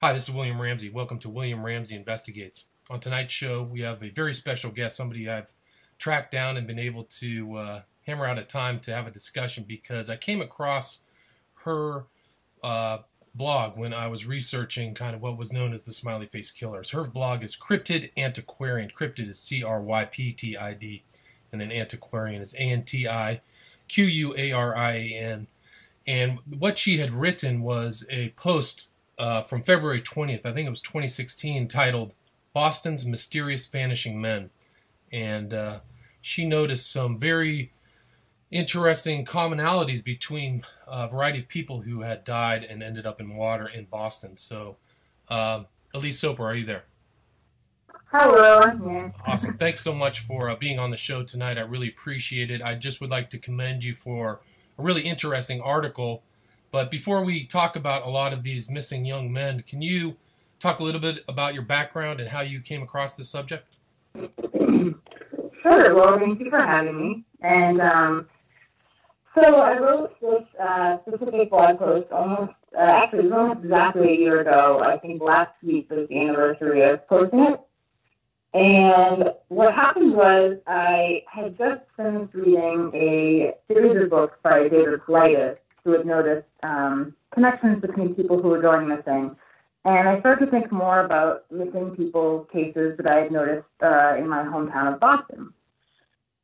Hi, this is William Ramsey. Welcome to William Ramsey Investigates. On tonight's show, we have a very special guest, somebody I've tracked down and been able to hammer out a time to have a discussion because I came across her blog when I was researching kind of what was known as the Smiley Face Killers. Her blog is Cryptid Antiquarian. Cryptid is C-R-Y-P-T-I-D, and then Antiquarian is A-N-T-I-Q-U-A-R-I-A-N. And what she had written was a post from February 20th, I think it was 2016, titled Boston's Mysterious Vanishing Men. And she noticed some very interesting commonalities between a variety of people who had died and ended up in water in Boston. So, Elise Soper, are you there? Hello, I'm here. Awesome. Thanks so much for being on the show tonight. I really appreciate it. I just would like to commend you for a really interesting article. But before we talk about a lot of these missing young men, can you talk a little bit about your background and how you came across this subject? Sure. Well, thank you for having me. And so I wrote this specific blog post actually, it was almost exactly a year ago. I think last week was the anniversary of posting it. And what happened was I had just finished reading a series of books by David Politis, who had noticed connections between people who were going missing. And I started to think more about missing people cases that I had noticed in my hometown of Boston.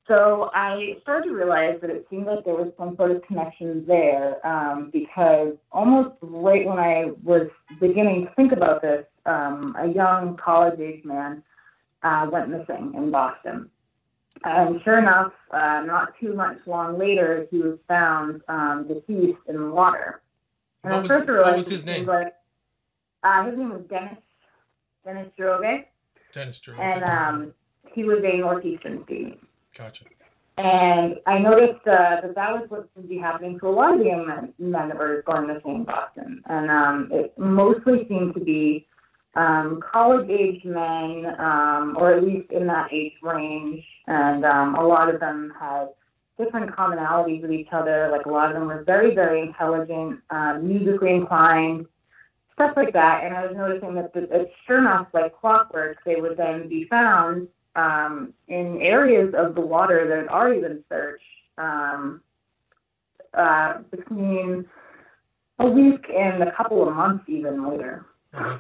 So I started to realize that it seemed like there was some sort of connection there because almost right when I was beginning to think about this, a young college-age man went missing in Boston. And sure enough, not too much long later, he was found deceased in the water. And What was his name? His name was Dennis Droge. Dennis Droge. And he was a Northeastern student. Gotcha. And I noticed that was what seemed to be happening to a lot of the young men that were going missing in Boston. And it mostly seemed to be college-age men, or at least in that age range, and a lot of them had different commonalities with each other. Like a lot of them were very, very intelligent, musically inclined, stuff like that. And I was noticing that sure enough, like clockwork, they would then be found in areas of the water that had already been searched between a week and a couple of months even later. Uh-huh.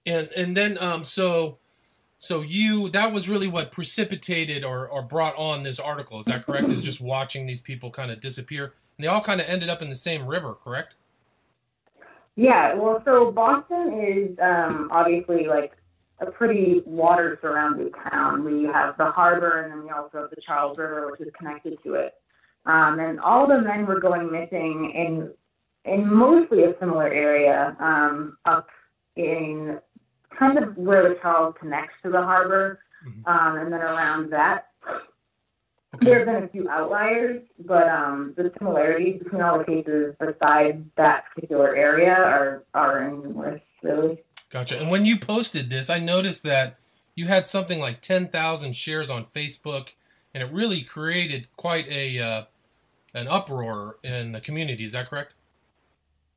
And then so you, that was really what precipitated or brought on this article, is that correct? Is just watching these people kind of disappear, and they all kind of ended up in the same river, correct? Yeah, well, so Boston is obviously like a pretty water-surrounded town. We have the harbor, and then we also have the Charles River, which is connected to it. And all the men were going missing in mostly a similar area, up in kind of where the Charles connects to the harbor, and then around that. Okay. There have been a few outliers, but the similarities between all the cases besides that particular area are numerous, really. Gotcha. And when you posted this, I noticed that you had something like 10,000 shares on Facebook, and it really created quite an uproar in the community. Is that correct?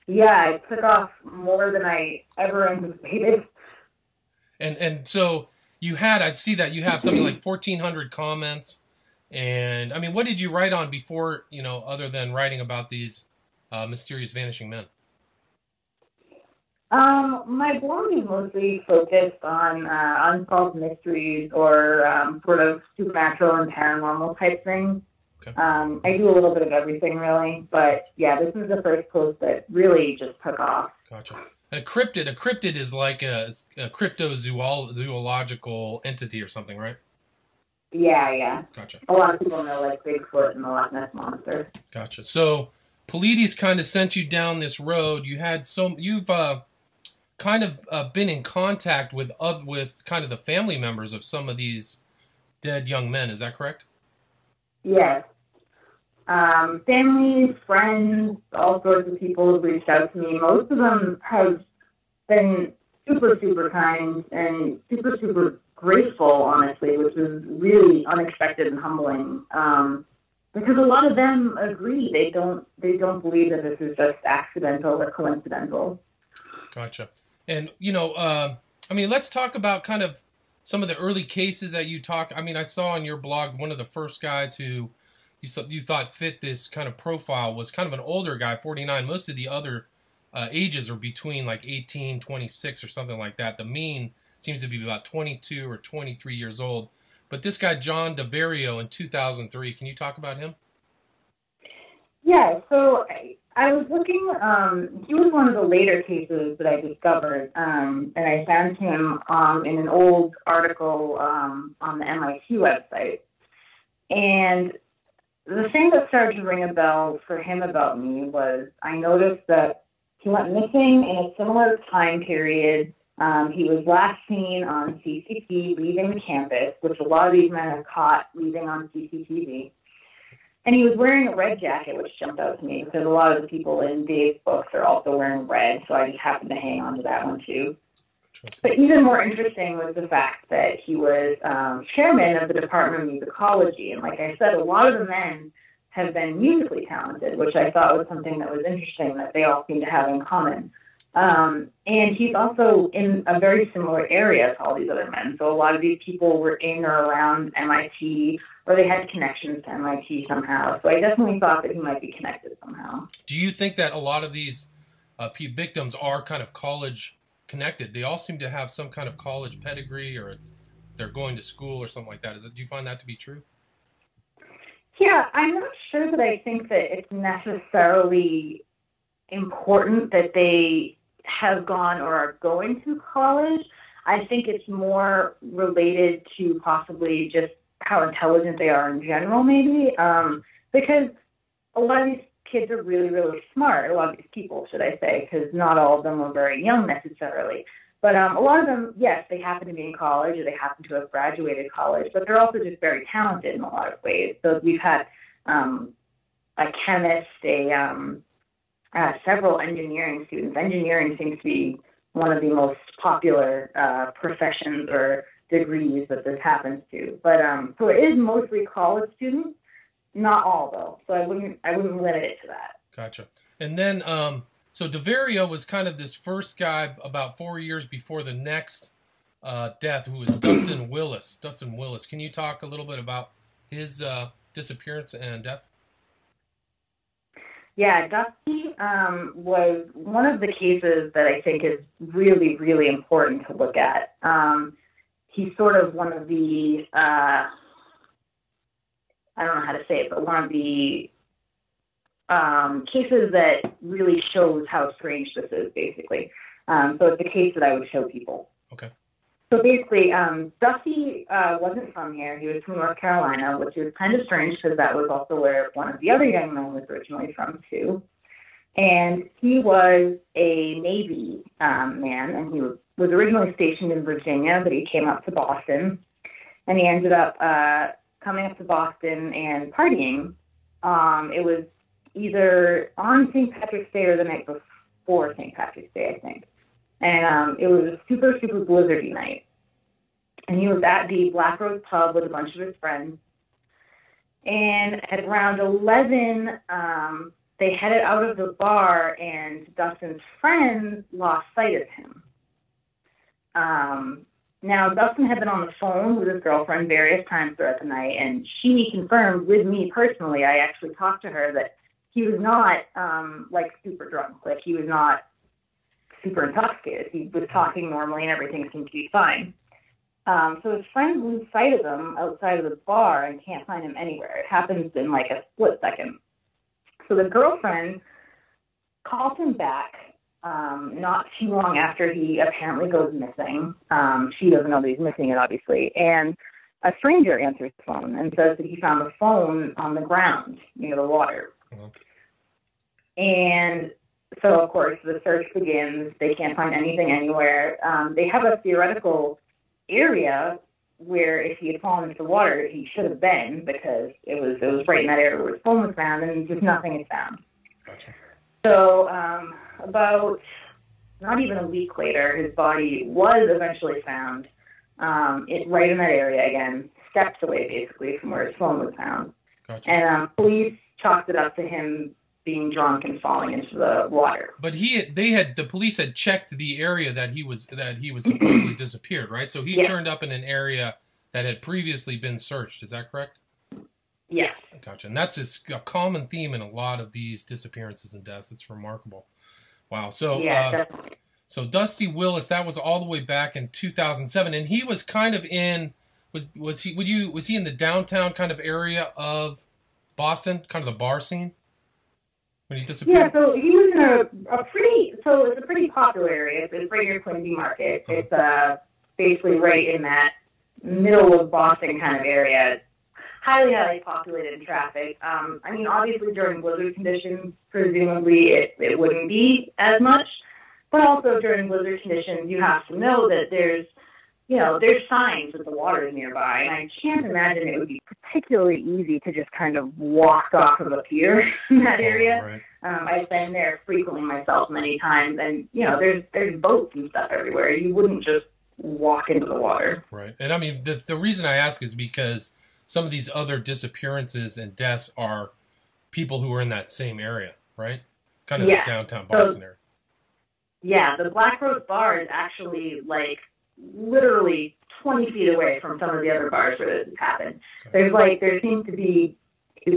Yeah, it took off more than I ever anticipated. And so you had, I'd see that you have something like 1,400 comments. And, I mean, what did you write on before, other than writing about these mysterious vanishing men? My blog is mostly focused on unsolved mysteries or sort of supernatural and paranormal type things. Okay. I do a little bit of everything, really. But, yeah, this is the first post that really just took off. Gotcha. A cryptid is like a cryptozoological entity or something, right? Yeah. Gotcha. A lot of people know, like, Bigfoot and the Loch Ness Monster. Gotcha. So, Politis kind of sent you down this road. You've kind of been in contact with kind of the family members of some of these dead young men. Is that correct? Yes. Families, friends, all sorts of people have reached out to me. Most of them have been super, super kind and super, super grateful, honestly, which is really unexpected and humbling. Because a lot of them agree. They don't believe that this is just accidental or coincidental. Gotcha. And, I mean, let's talk about kind of some of the early cases that you talk. I mean, I saw on your blog one of the first guys who you thought fit this kind of profile was kind of an older guy, 49. Most of the other ages are between like 18, 26 or something like that. The mean seems to be about 22 or 23 years old. But this guy, John DeVario, in 2003, can you talk about him? Yeah, so I was looking, he was one of the later cases that I discovered, and I found him in an old article on the MIT website. And the thing that started to ring a bell for him about me was I noticed that he went missing in a similar time period. He was last seen on CCTV leaving the campus, which a lot of these men are caught leaving on CCTV. And he was wearing a red jacket, which jumped out to me because a lot of the people in Dave's books are also wearing red, so I just happened to hang on to that one too. But even more interesting was the fact that he was chairman of the Department of Musicology. And like I said, a lot of the men have been musically talented, which I thought was something that was interesting that they all seem to have in common. And he's also in a very similar area to all these other men. So a lot of these people were in or around MIT, or they had connections to MIT somehow. So I definitely thought that he might be connected somehow. Do you think that a lot of these victims are kind of college connected? They all seem to have some kind of college pedigree, or they're going to school or something like that. Do you find that to be true? Yeah, I'm not sure that I think that it's necessarily important that they have gone or are going to college. I think it's more related to possibly just how intelligent they are in general, maybe, because a lot of these kids are really, really smart. A lot of these people, should I say, because not all of them are very young necessarily. But a lot of them, yes, they happen to be in college or they happen to have graduated college, but they're also just very talented in a lot of ways. So we've had a chemist, several engineering students. Engineering seems to be one of the most popular professions or degrees that this happens to. But so it is mostly college students, not all though. So I wouldn't limit it to that. Gotcha. And then so DeVario was kind of this first guy about 4 years before the next death, who was Dustin Willis. Dustin Willis. Can you talk a little bit about his disappearance and death? Yeah, Dusty was one of the cases that I think is really, really important to look at. He's sort of one of the, I don't know how to say it, but one of the cases that really shows how strange this is, basically. So it's a case that I would show people. Okay. So basically, Dusty wasn't from here. He was from North Carolina, which is kind of strange because that was also where one of the other young men was originally from, too. And he was a Navy man, and he was originally stationed in Virginia, but he came up to Boston. And he ended up coming up to Boston and partying. It was either on St. Patrick's Day or the night before St. Patrick's Day, I think. And it was a super, super blizzardy night. And he was at the Black Rose Pub with a bunch of his friends. And at around 11, they headed out of the bar, and Dustin's friends lost sight of him. Now, Dustin had been on the phone with his girlfriend various times throughout the night, and she confirmed with me personally, I actually talked to her, that he was not, super drunk. Like, he was not super intoxicated. He was talking normally and everything seemed to be fine. So his friends lose sight of him outside of the bar and can't find him anywhere. It happens in like a split second. So the girlfriend calls him back not too long after he apparently goes missing. She doesn't know that he's missing it, obviously. And a stranger answers the phone and says that he found the phone on the ground near the water. Mm-hmm. And so, of course, the search begins. They can't find anything anywhere. They have a theoretical area where if he had fallen into the water, he should have been, because it was right in that area where his phone was found, and just nothing is found. Gotcha. So about not even a week later, his body was eventually found right in that area again, steps away, basically, from where his phone was found. Gotcha. And police chalked it up to him being drunk and falling into the water. But the police had checked the area that he was supposedly disappeared, right? So he turned up in an area that had previously been searched. Is that correct? Yes. Gotcha. And that's a common theme in a lot of these disappearances and deaths. It's remarkable. Wow. So definitely. So Dusty Willis, that was all the way back in 2007, and he was kind of in was he in the downtown kind of area of Boston, kind of the bar scene when he disappeared? Yeah, so he was in it's a pretty popular area. It's right near Quincy Market. It's basically right in that middle of Boston kind of area. Highly, highly populated in traffic. I mean, obviously during blizzard conditions, presumably it wouldn't be as much. But also during blizzard conditions, you have to know that there's signs that the water is nearby. And I can't imagine it would be particularly easy to just kind of walk off of a pier in that area. Right. I've been there frequently myself many times, and there's boats and stuff everywhere. You wouldn't just walk into the water. Right. And I mean, the reason I ask is because some of these other disappearances and deaths are people who are in that same area, right? Kind of the downtown Boston area. Yeah, the Black Rose Bar is actually literally 20 feet away from some of the other bars where this has happened. Okay. There seems to be a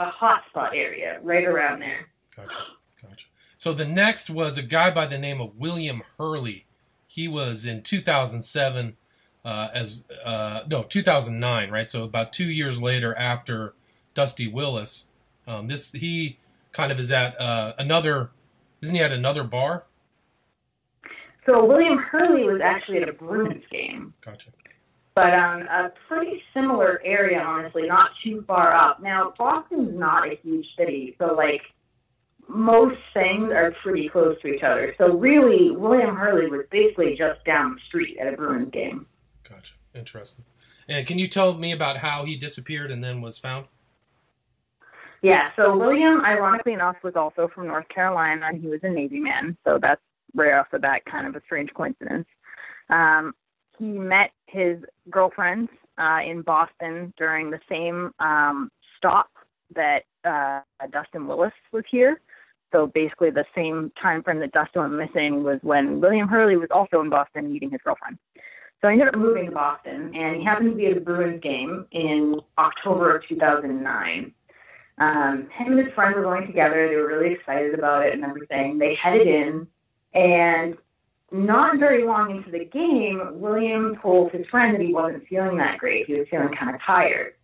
hotspot area right around there. Gotcha. So the next was a guy by the name of William Hurley. He was in 2007 2009, right? So about 2 years later after Dusty Willis. He kind of is at isn't he at another bar? So William Hurley was actually at a Bruins game. Gotcha. But a pretty similar area, honestly, not too far up. Now, Boston's not a huge city, so most things are pretty close to each other. So really, William Hurley was basically just down the street at a Bruins game. Gotcha. Interesting. And can you tell me about how he disappeared and then was found? Yeah, so William, ironically enough, was also from North Carolina, and he was a Navy man, so that's right off the bat kind of a strange coincidence. He met his girlfriend in Boston during the same stop that Dustin Willis was here. So basically the same time frame that Dustin went missing was when William Hurley was also in Boston meeting his girlfriend. So I ended up moving to Boston, and he happened to be at a Bruins game in October of 2009. Him and his friend were going together. They were really excited about it and everything. They headed in, and not very long into the game, William told his friend that he wasn't feeling that great. He was feeling kind of tired,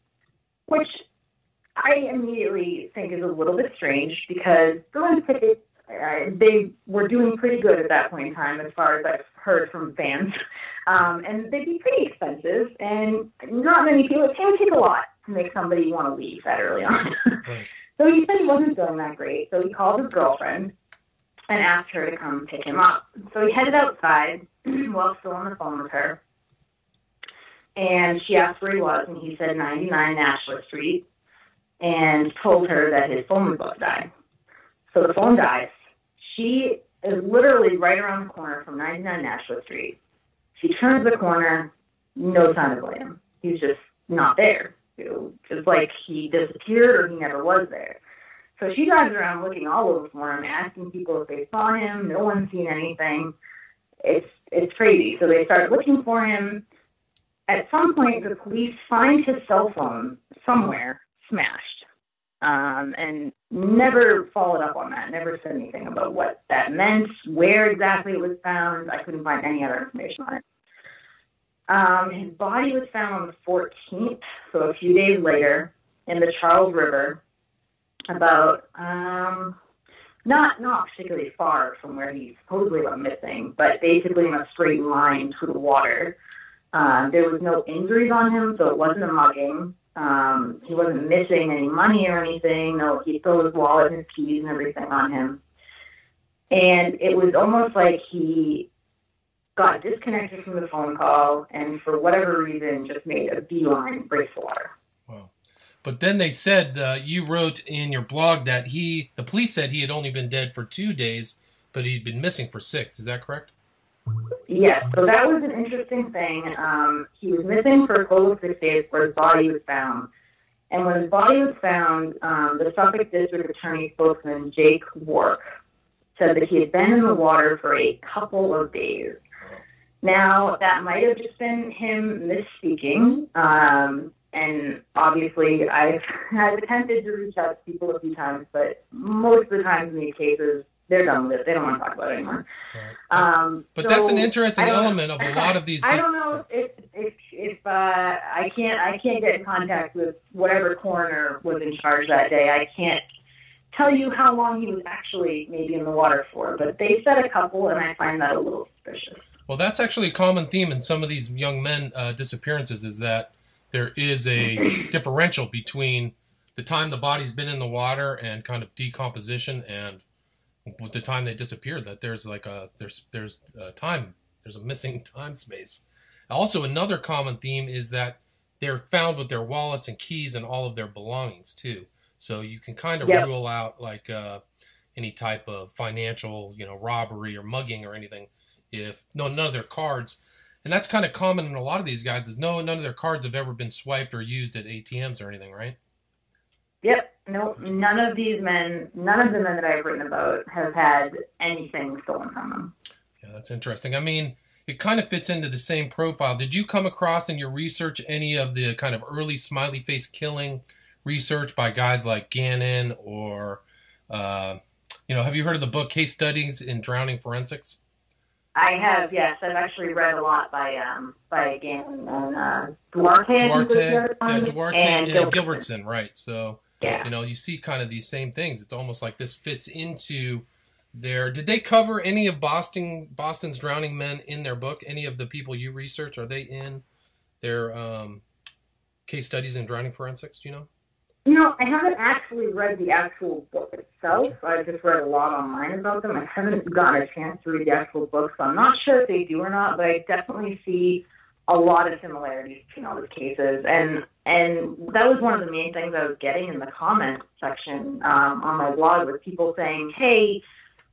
which I immediately think is a little bit strange because Bruins tickets, they were doing pretty good at that point in time as far as I've heard from fans. And they'd be pretty expensive, and not many people, it can take a lot to make somebody want to leave that early on. Right. So he said he wasn't feeling that great, so he called his girlfriend and asked her to come pick him up. So he headed outside while still on the phone with her, and she asked where he was, and he said 99 Nashua Street, and told her that his phone was about to die. So the phone dies. She is literally right around the corner from 99 Nashua Street. She turns the corner, no sign of William. He's just not there. It's like he disappeared or he never was there. So she drives around looking all over for him, asking people if they saw him. No one's seen anything. It's crazy. So they start looking for him. At some point, the police find his cell phone somewhere smashed, and never followed up on that. Never said anything about what that meant, where exactly it was found. I couldn't find any other information on it. His body was found on the 14th, so a few days later, in the Charles River, about not particularly far from where he supposedly went missing, but basically in a straight line through the water. There was no injuries on him, so it wasn't a mugging. He wasn't missing any money or anything. No, he still had his wallet and his keys and everything on him. And it was almost like he got disconnected from the phone call and for whatever reason just made a beeline, breaks the water. Wow. But then they said, you wrote in your blog that the police said he had only been dead for 2 days, but he'd been missing for 6. Is that correct? Yes, so that was an interesting thing. He was missing for a total of 6 days where his body was found. And when his body was found, the Suffolk District Attorney spokesman, Jake Wark, said that he had been in the water for a couple of days. Now, that might have just been him misspeaking, and obviously I've attempted to reach out to people a few times, but most of the times in these cases, they're done with it. They don't want to talk about it anymore. Right. But so that's an interesting element of a lot of these. I don't know if I can't get in contact with whatever coroner was in charge that day. I can't tell you how long he was actually maybe in the water for, but they said a couple, and I find that a little suspicious. Well, that's actually a common theme in some of these young men disappearances, is that there is a differential between the time the body's been in the water and kind of decomposition, and with the time they disappeared, that there's like there's a missing time space. Also, another common theme is that they're found with their wallets and keys and all of their belongings too. So you can kind of rule out like any type of financial, robbery or mugging or anything if none of their cards. And that's kind of common in a lot of these guys, is none of their cards have ever been swiped or used at ATMs or anything, right? Yep. No, none of the men that I've written about have had anything stolen from them. Yeah, that's interesting. I mean, it kind of fits into the same profile. Did you come across in your research any of the kind of early smiley face killing research by guys like Gannon or, have you heard of the book Case Studies in Drowning Forensics? I have, yes. I've actually read a lot by Gannon and Duarte and Gilbertson, right. So, you see kind of these same things. It's almost like this fits into their... Did they cover any of Boston's drowning men in their book? Any of the people you research, are they in their Case Studies in Drowning Forensics? Do you know? I haven't actually read the actual book itself. I've just read a lot online about them. I haven't gotten a chance to read the actual book, so I'm not sure if they do or not, but I definitely see a lot of similarities between all these cases. And that was one of the main things I was getting in the comment section on my blog, with people saying, hey,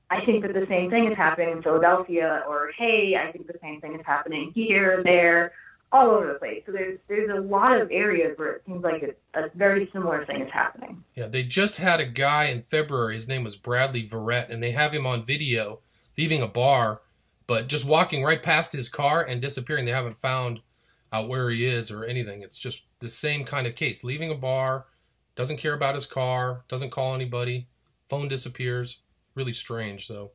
I think that the same thing is happening in Philadelphia, or hey, I think the same thing is happening here, there, all over the place. So there's a lot of areas where it seems like a very similar thing is happening. Yeah, they just had a guy in February, his name was Bradley Verrett, and they have him on video leaving a bar, but just walking right past his car and disappearing. They haven't found out where he is or anything. It's just the same kind of case. Leaving a bar, doesn't care about his car, doesn't call anybody, phone disappears. Really strange. So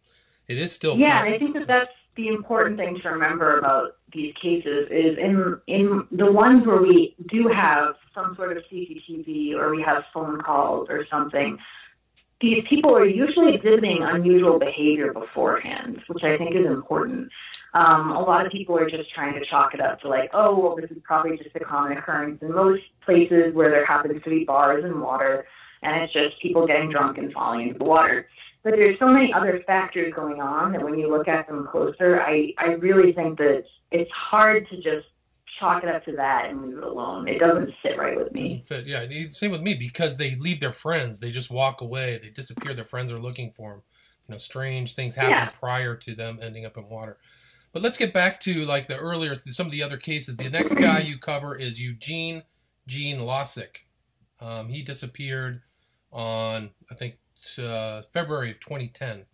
it is still... Yeah, and I think that's the important thing to remember about these cases is in the ones where we do have some sort of CCTV or we have phone calls or something, these people are usually exhibiting unusual behavior beforehand, which I think is important. A lot of people are just trying to chalk it up to like, oh, well, this is probably just a common occurrence in most places where there happens to be bars and water, and it's just people getting drunk and falling into the water. But there's so many other factors going on that when you look at them closer, I really think that it's hard to just chalk it up to that and leave it alone. It doesn't sit right with me. Doesn't fit. Yeah, same with me, because they leave their friends. They just walk away. They disappear. Their friends are looking for them. Strange things happen prior to them ending up in water. But let's get back to like some of the other cases. The next guy you cover is Eugene Losick. He disappeared on, I think, February of 2010.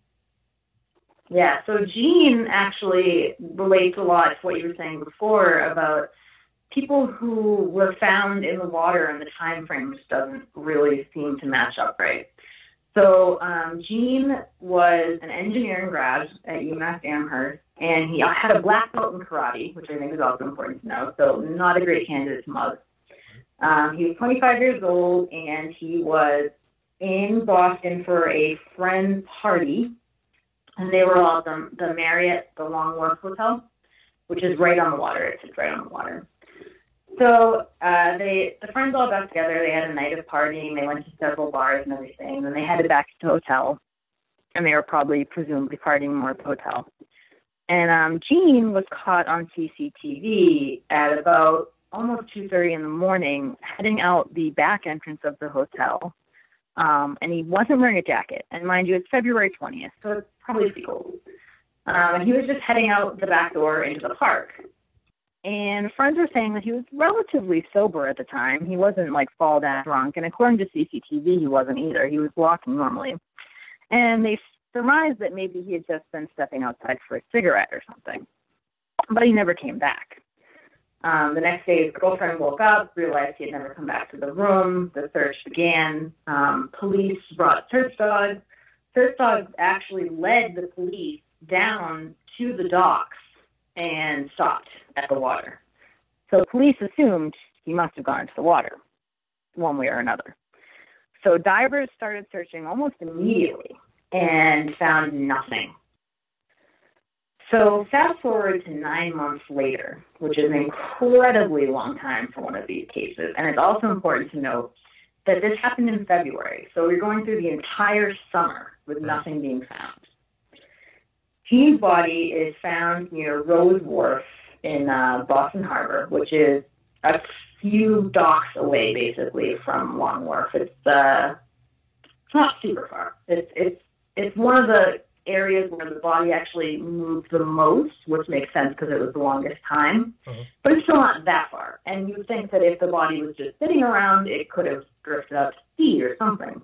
Yeah, so Gene actually relates a lot to what you were saying before about people who were found in the water, and the time frame just doesn't really seem to match up right. So Gene was an engineering grad at UMass Amherst, and he had a black belt in karate, which I think is also important to know, so not a great candidate to mug. He was 25 years old, and he was in Boston for a friend's party, and they were all at the Marriott, the Long Wharf Hotel, which is right on the water. It sits right on the water. So the friends all got together. They had a night of partying. They went to several bars and everything. Then they headed back to the hotel, and they were presumably partying more at the hotel. And Gene was caught on CCTV at about almost 2:30 in the morning, heading out the back entrance of the hotel. And he wasn't wearing a jacket. And mind you, it's February 20th, so it's probably cold. And he was just heading out the back door into the park. And friends are saying that he was relatively sober at the time. He wasn't like fall down drunk. And according to CCTV, he wasn't either. He was walking normally. And they surmised that maybe he had just been stepping outside for a cigarette or something. But he never came back. The next day, his girlfriend woke up, realized he had never come back to the room. The search began. Police brought search dogs. Search dogs actually led the police down to the docks and stopped at the water. So police assumed he must have gone into the water, one way or another. So divers started searching almost immediately and found nothing. So fast forward to 9 months later, which is an incredibly long time for one of these cases. And it's also important to note that this happened in February. So we're going through the entire summer with nothing being found. Gene's body is found near Rose Wharf in Boston Harbor, which is a few docks away, basically, from Long Wharf. It's not super far. It's one of the areas where the body actually moved the most, which makes sense because it was the longest time. But it's still not that far. And you would think that if the body was just sitting around, it could have drifted out to sea or something.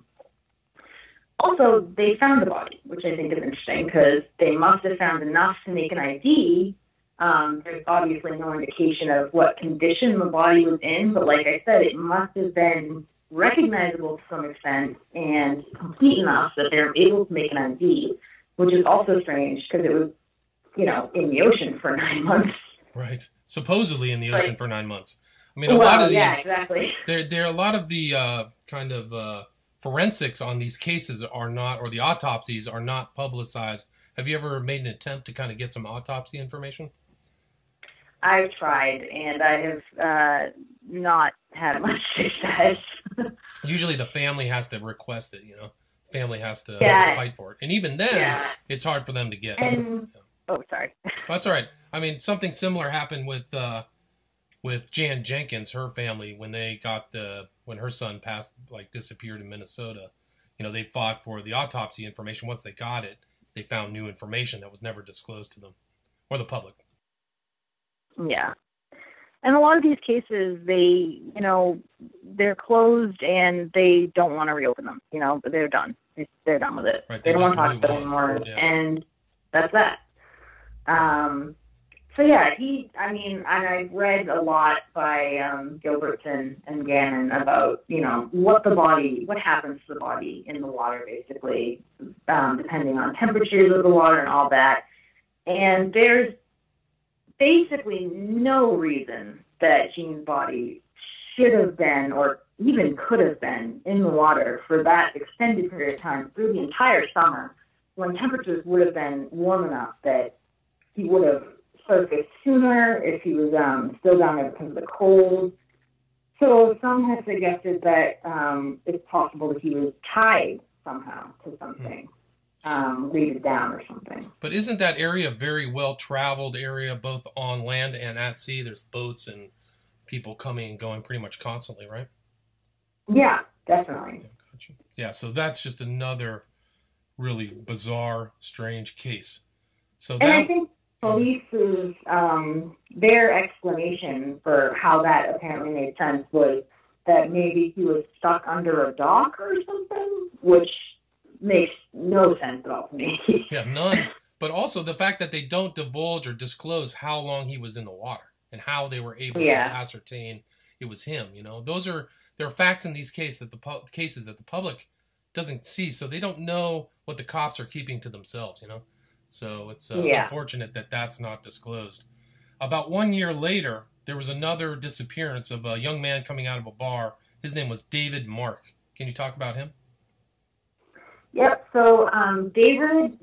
Also, they found the body, which I think is interesting because they must have found enough to make an ID. There's obviously no indication of what condition the body was in, but like I said, it must have been recognizable to some extent and complete enough that they're able to make an ID, which is also strange because it was, in the ocean for 9 months. Right. Supposedly in the ocean for 9 months. I mean, a lot of these, yeah, exactly. There are a lot of the kind of forensics on these cases are not, or the autopsies are not publicized. Have you ever made an attempt to kind of get some autopsy information? I've tried, and I have not had much success. Usually the family has to request it, Family has to fight for it. And even then, it's hard for them to get. Oh, sorry. That's all right. I mean, something similar happened with Jan Jenkins, her family, when they got when her son disappeared in Minnesota. They fought for the autopsy information. Once they got it, they found new information that was never disclosed to them or the public. Yeah. And a lot of these cases, they're closed and they don't want to reopen them. They're done. They're done with it. Right, they don't want to talk about it anymore. Yeah. And that's that. So yeah, I've read a lot by Gilbertson and Gannon about, what happens to the body in the water, basically, depending on temperatures of the water and all that. And there's basically no reason that Gene's body should have been or even could have been in the water for that extended period of time through the entire summer when temperatures would have been warm enough that he would have surfaced sooner if he was still down there because of the cold. So some have suggested that it's possible that he was tied somehow to something. Weighted down or something. But isn't that area a very well-traveled area, both on land and at sea? There's boats and people coming and going pretty much constantly, right? Yeah, definitely. Yeah, gotcha. Yeah, so that's just another really bizarre, strange case. So and I think police's, their explanation for how that apparently made sense was that maybe he was stuck under a dock or something, which makes no sense at all to me. Yeah, none. But also the fact that they don't divulge or disclose how long he was in the water and how they were able to ascertain it was him. There are facts in these cases that the public doesn't see, so they don't know what the cops are keeping to themselves. So it's unfortunate that that's not disclosed. About 1 year later, there was another disappearance of a young man coming out of a bar. His name was David Mark. Can you talk about him? Yep. So David,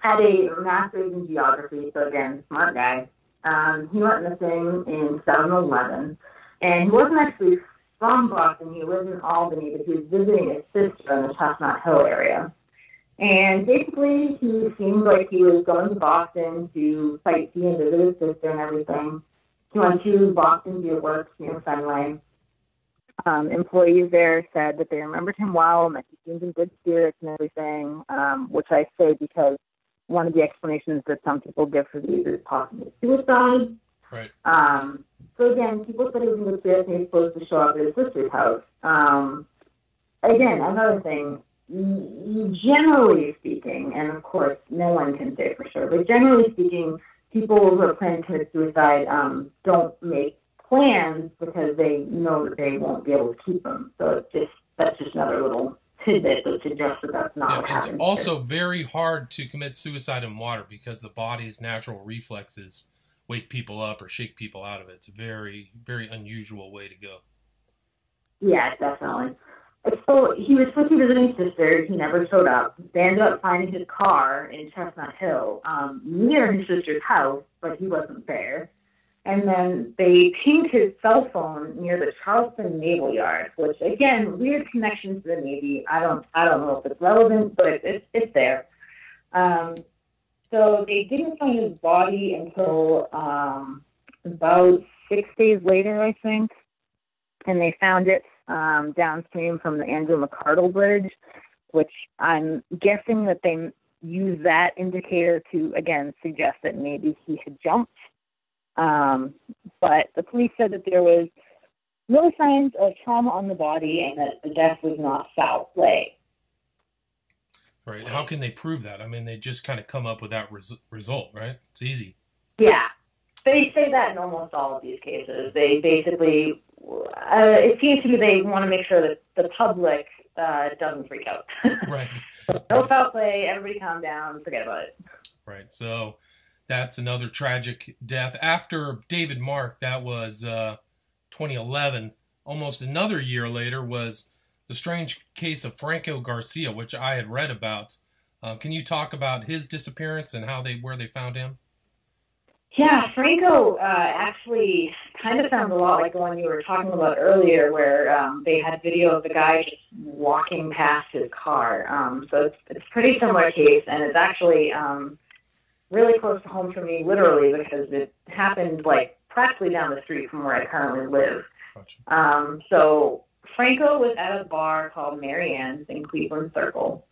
had a master's in geography. So again, smart guy. He went missing in 2011, and he wasn't actually from Boston. He lived in Albany, but he was visiting his sister in the Chestnut Hill area. And basically, he seemed like he was going to Boston to sightsee and visit his sister and everything. He went to Boston View Works near Fenway. Employees there said that they remembered him well and that he seemed in good spirits and everything, which I say because one of the explanations that some people give for these is possibly suicide. Right. So again, people said he was in good spirits and he was supposed to show up at his sister's house. Again, another thing, generally speaking, and of course no one can say for sure, but generally speaking, people who are planning to commit suicide don't make plans because they know that they won't be able to keep them. So that's just another little tidbit that suggests that that's not what happens. It's also very hard to commit suicide in water because the body's natural reflexes wake people up or shake people out of it. It's a very, very unusual way to go. Yeah, definitely. So he was supposed to be visiting his sister. He never showed up. They ended up finding his car in Chestnut Hill near his sister's house, but he wasn't there. And then they pinged his cell phone near the Charleston Naval Yard, which, again, weird connections to the Navy. I don't know if it's relevant, but it's there. So they didn't find his body until about 6 days later, I think. And they found it downstream from the Andrew McCardle Bridge, which I'm guessing that they used that indicator to, again, suggest that maybe he had jumped. But the police said that there was no signs of trauma on the body and that the death was not foul play. Right. How can they prove that? I mean, they just kind of come up with that result, right? It's easy. Yeah. They say that in almost all of these cases. They basically, it seems to me they want to make sure that the public doesn't freak out. Right. No foul play, everybody calm down, forget about it. Right. So that's another tragic death. After David Mark, that was 2011. Almost another year later was the strange case of Franco Garcia, which I had read about. Can you talk about his disappearance and where they found him? Yeah, Franco actually kind of sounds a lot like the one you were talking about earlier, where they had video of the guy just walking past his car. So it's a pretty similar case, and it's actually really close to home for me, literally, because it happened like practically down the street from where I currently live. Gotcha. So Franco was at a bar called Mary Ann's in Cleveland Circle,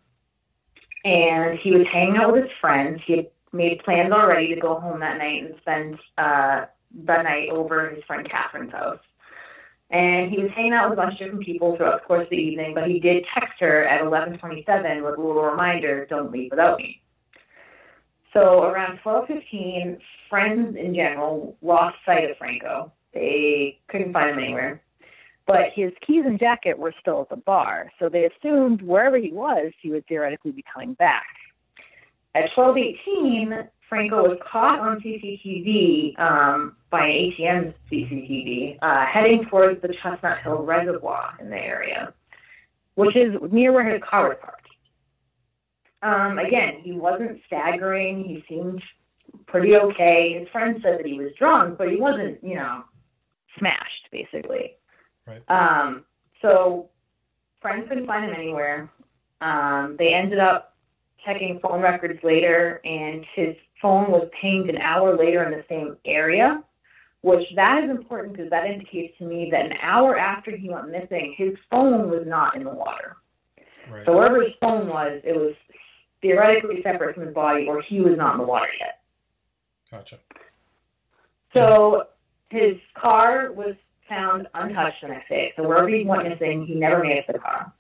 and he was hanging out with his friends. He had made plans already to go home that night and spend the night over at his friend Catherine's house. And he was hanging out with a bunch of different people throughout the course of the evening, but he did text her at 11:27 with a little reminder, don't leave without me. So around 12:15, friends in general lost sight of Franco. They couldn't find him anywhere. But his keys and jacket were still at the bar, so they assumed wherever he was, he would theoretically be coming back. At 12:18, Franco was caught on CCTV by ATM's CCTV, heading towards the Chestnut Hill Reservoir in the area, which is near where his car was parked. Again, he wasn't staggering. He seemed pretty okay. His friend said that he was drunk, but he wasn't, smashed, basically. Right. So friends couldn't find him anywhere. They ended up checking phone records later, and his phone was pinged an hour later in the same area, which that is important because that indicates to me that an hour after he went missing, his phone was not in the water. Right. So wherever his phone was, it was theoretically separate from his body, or he was not in the water yet. Gotcha. So his car was found untouched the next day. So wherever he went missing, he never made it to the car.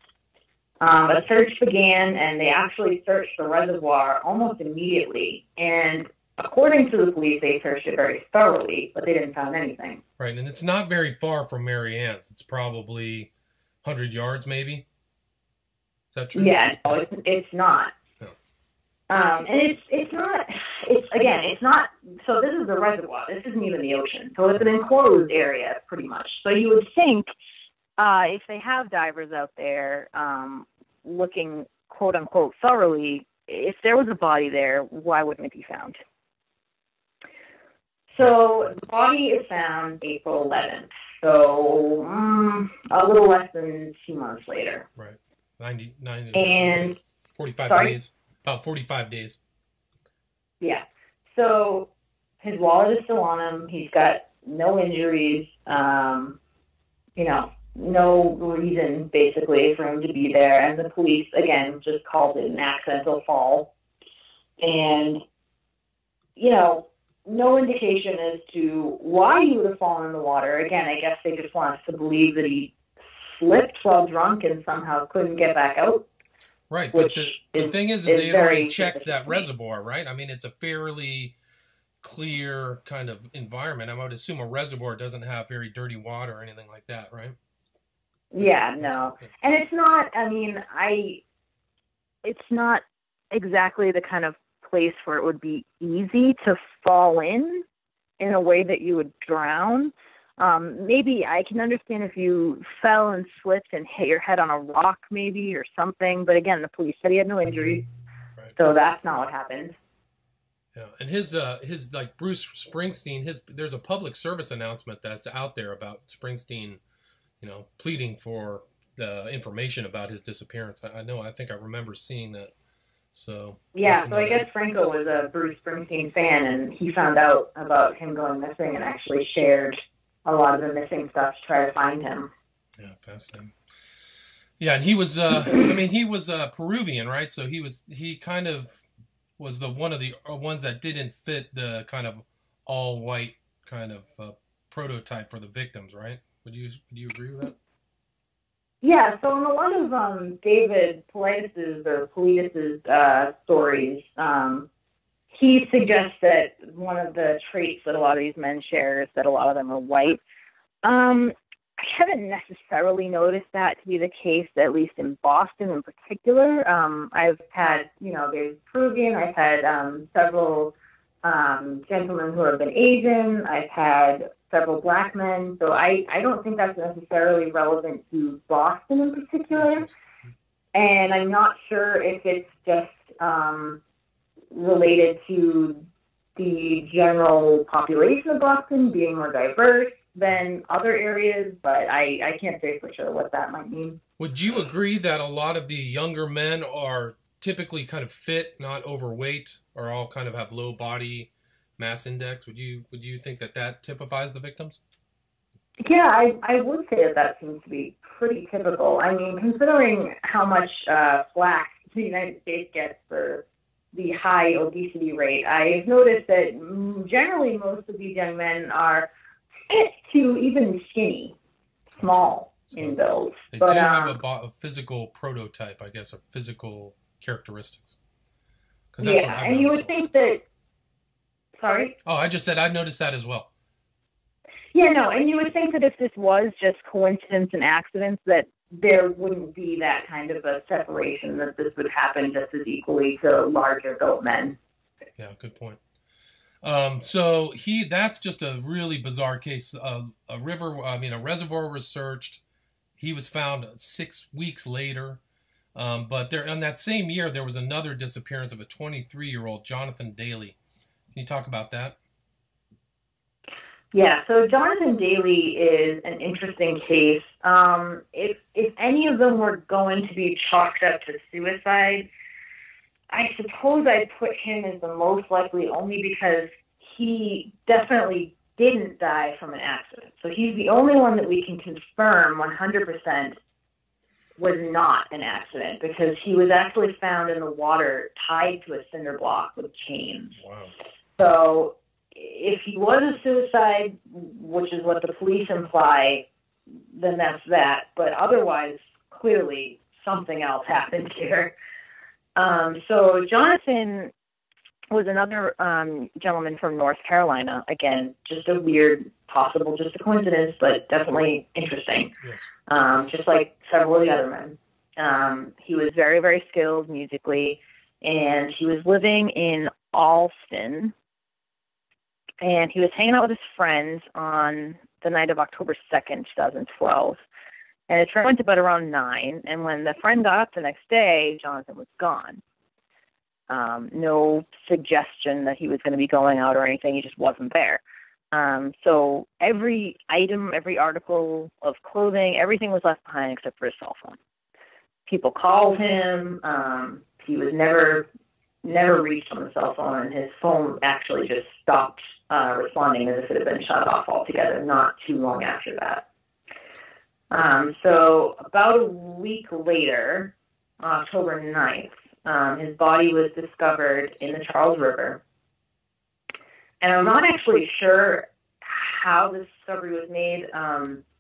A search began, and they actually searched the reservoir almost immediately. And according to the police, they searched it very thoroughly, but they didn't find anything. Right, and it's not very far from Mary Ann's. It's probably 100 yards, maybe? Is that true? Yeah, no, it's not. No. And it's not, so this is the reservoir. This isn't even the ocean. So it's an enclosed area, pretty much. So you would think if they have divers out there looking, quote unquote, thoroughly, if there was a body there, why wouldn't it be found? So the body is found April 11th. So a little less than 2 months later. Right. 45 sorry? days. About 45 days. Yeah. So his wallet is still on him. He's got no injuries. No reason, basically, for him to be there. And the police, again, just called it an accidental fall. And, you know, no indication as to why he would have fallen in the water. Again, I guess they just want us to believe that he slipped while drunk and somehow couldn't get back out. Right, but the thing is they had already checked that reservoir, right? I mean, it's a fairly clear kind of environment. I would assume a reservoir doesn't have very dirty water or anything like that, right? Yeah, no. And it's not, I mean, it's not exactly the kind of place where it would be easy to fall in a way that you would drown. Maybe I can understand if you fell and slipped and hit your head on a rock maybe or something. But again, the police said he had no injuries. Right. So that's not what happened. Yeah. And his like Bruce Springsteen, there's a public service announcement that's out there about Springsteen, you know, pleading for the information about his disappearance. I think I remember seeing that. So yeah, so I guess Franco was a Bruce Springsteen fan, and he found out about him going missing and actually shared a lot of the missing stuff to try to find him. Yeah, fascinating. Yeah, and he was he was Peruvian, right? So he kind of was one of the ones that didn't fit the kind of all white kind of prototype for the victims, right? Would you agree with that? Yeah, so in a lot of David Politis's stories, he suggests that one of the traits that a lot of these men share is that a lot of them are white. I haven't necessarily noticed that to be the case, at least in Boston in particular. I've had, you know, there's Peruvian, I've had several gentlemen who have been Asian, I've had several black men, so I don't think that's necessarily relevant to Boston in particular. And I'm not sure if it's just related to the general population of Boston being more diverse than other areas, but I can't say for sure what that might mean. Would you agree that a lot of the younger men are typically kind of fit, not overweight, or all kind of have low body mass index? Would you think that typifies the victims? Yeah, I would say that seems to be pretty typical. I mean, considering how much flack the United States gets for the high obesity rate, I've noticed that generally most of these young men are fit to even skinny, small in build. They do have a physical prototype, I guess, of physical characteristics. Yeah, and you would think that... Sorry? Oh, I just said I've noticed that as well. Yeah, no, and you would think that if this was just coincidence and accidents, that there wouldn't be that kind of a separation, that this would happen just as equally to larger adult men. Yeah, good point. So that's just a really bizarre case. A reservoir was searched. He was found 6 weeks later. But in that same year, there was another disappearance of a 23-year-old, Jonathan Daly. Can you talk about that? Yeah, so Jonathan Daly is an interesting case. If any of them were going to be chalked up to suicide, I suppose I'd put him as the most likely, only because he definitely didn't die from an accident. So he's the only one that we can confirm 100% was not an accident, because he was actually found in the water tied to a cinder block with chains. Wow. So if he was a suicide, which is what the police imply, then that's that. But otherwise, clearly, something else happened here. So Jonathan was another gentleman from North Carolina. Again, just a weird, possible, just a coincidence, but definitely interesting. Yes. Just like several of the other men. He was very, very skilled musically, and he was living in Alston. And he was hanging out with his friends on the night of October 2nd, 2012. And his friend went to bed around 9. And when the friend got up the next day, Jonathan was gone. No suggestion that he was going to be going out or anything. He just wasn't there. So every item, every article of clothing, everything was left behind except for his cell phone. People called him. He was never reached on the cell phone, and his phone actually just stopped responding as if it had been shut off altogether not too long after that. So about a week later, October 9th, His body was discovered in the Charles River. And I'm not actually sure how this discovery was made,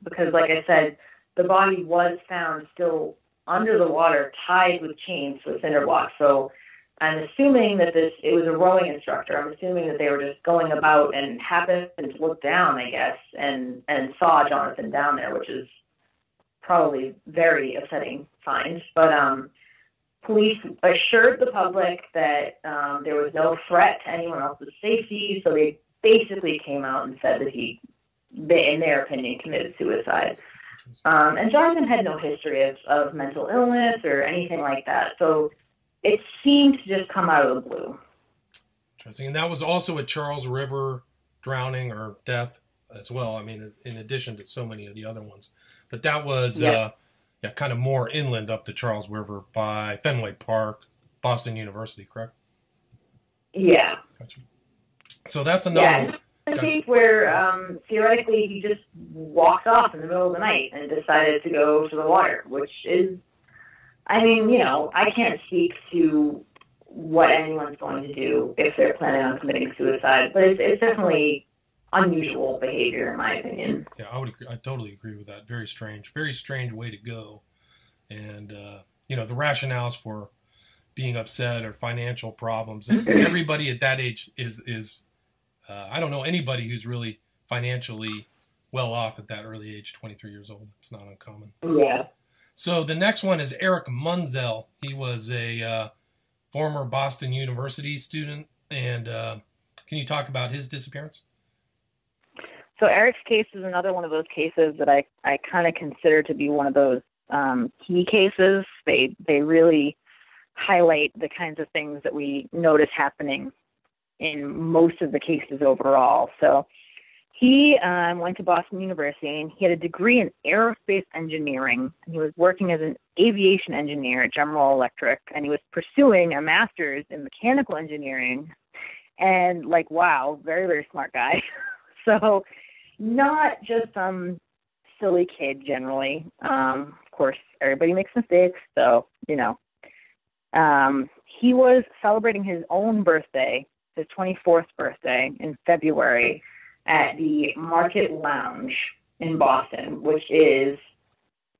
because, like I said, the body was found still under the water, tied with chains to a cinder block. So I'm assuming that it was a rowing instructor. I'm assuming that they were just going about and happened to look down, I guess, and saw Jonathan down there, which is probably very upsetting find. But police assured the public that there was no threat to anyone else's safety, so they basically came out and said that he, in their opinion, committed suicide. And Jonathan had no history of mental illness or anything like that, so it seemed to just come out of the blue. Interesting. And that was also a Charles River drowning or death as well. I mean, in addition to so many of the other ones. But that was kind of more inland up the Charles River by Fenway Park, Boston University, correct? Yeah. Gotcha. So that's another a case where theoretically he just walked off in the middle of the night and decided to go to the water, which is, I mean, you know, I can't speak to what anyone's going to do if they're planning on committing suicide, but it's definitely unusual behavior, in my opinion. Yeah, I would agree. I totally agree with that. Very strange way to go. And, you know, the rationales for being upset or financial problems. Everybody at that age is I don't know anybody who's really financially well off at that early age, 23 years old. It's not uncommon. Yeah. So the next one is Eric Munzel. He was a former Boston University student. And can you talk about his disappearance? So Eric's case is another one of those cases that I kind of consider to be one of those key cases. They really highlight the kinds of things that we notice happening in most of the cases overall. So he went to Boston University, and he had a degree in aerospace engineering. And he was working as an aviation engineer at General Electric, and he was pursuing a master's in mechanical engineering. And, like, wow, very, very smart guy. So not just some silly kid generally. Of course, everybody makes mistakes, so, you know. He was celebrating his own birthday, his 24th birthday in February, at the Market Lounge in Boston, which is